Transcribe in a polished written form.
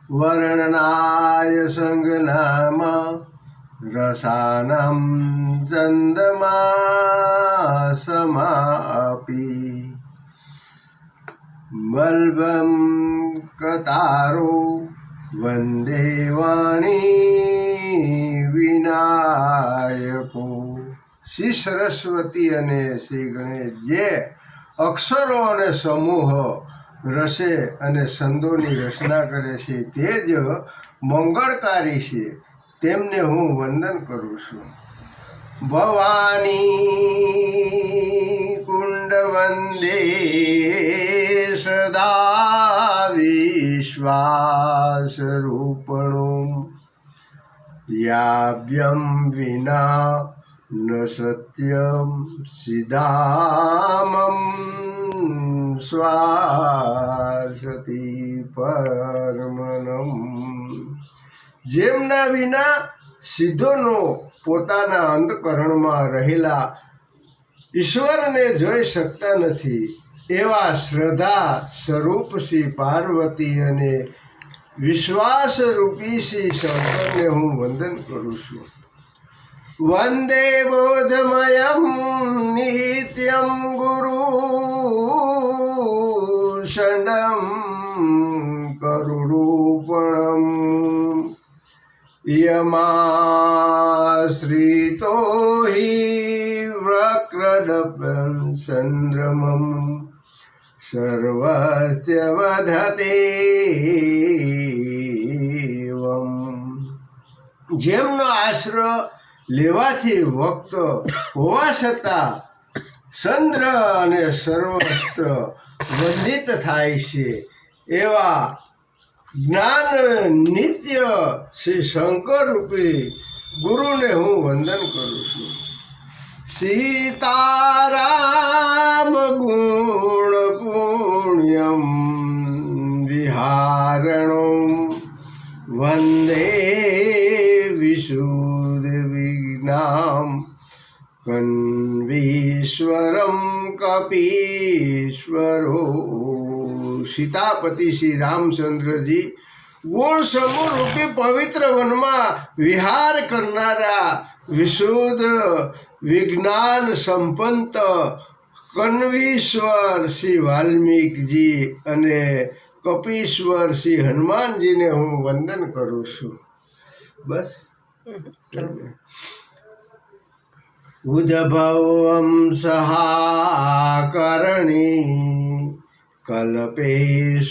વર્ણનાય સંગનામ રસાનામ ચંદમાસમાપી બલ્બમ કતારો વંદે વાણી વિનાયકો। શ્રી સરસ્વતી અને શ્રી ગણેશ જે અક્ષરો અને સમૂહ રસે અને છંદોની રચના કરે છે તે જ મંગળકારી છે, તેમને હું વંદન કરું છું। ભવાની કુંડ વંદે સદા વિશ્વાસ રૂપણું યાવ્યમ વિના ન સત્યમ સિદ્ધામમ શ્વાસતી પરમનમ। જેમના વિના સિદ્ધોનો પોતાના અંતકરણમાં રહેલા ઈશ્વરને જોઈ શકતા નથી એવા શ્રદ્ધા સ્વરૂપ શ્રી પાર્વતી અને વિશ્વાસ રૂપી શ્રી શંકરને હું વંદન કરું છું। વંદે બોધમયમ નિત્યમ ગુરુ ષડમ કરુરૂપણમ યમાશ્રિતો હિ વક્રડપં ચંદ્રમમ સર્વસ્ય વધતેવમ। જેમનો આશ્રય લેવાથી વક્ત હોવા છતાં ચંદ્ર અને સર્વસ્ત્ર વંદિત થાય છે એવા જ્ઞાન નિત્ય શ્રી શંકર રૂપી ગુરુને હું વંદન કરું છું। સીતારામ ગુણ પુણ્યમ વિહારણમ વંદે વિશુદ્ધ વિજ્ઞામ કન્વીશ્વરમ કપીશ્વરો। સીતાપતિ શ્રી રામચંદ્રજી ગુણ સમૂહ રૂપી પવિત્ર વનમાં વિહાર કરનારા વિશુદ્ધ વિજ્ઞાન સંપન્ન કન્વીશ્વર શ્રી વાલ્મીકજી અને કપીશ્વર શ્રી હનુમાનજીને હું વંદન કરું છું। બસ ઉદ્ભવમ સહાકરણી કલ્પેશ્વરી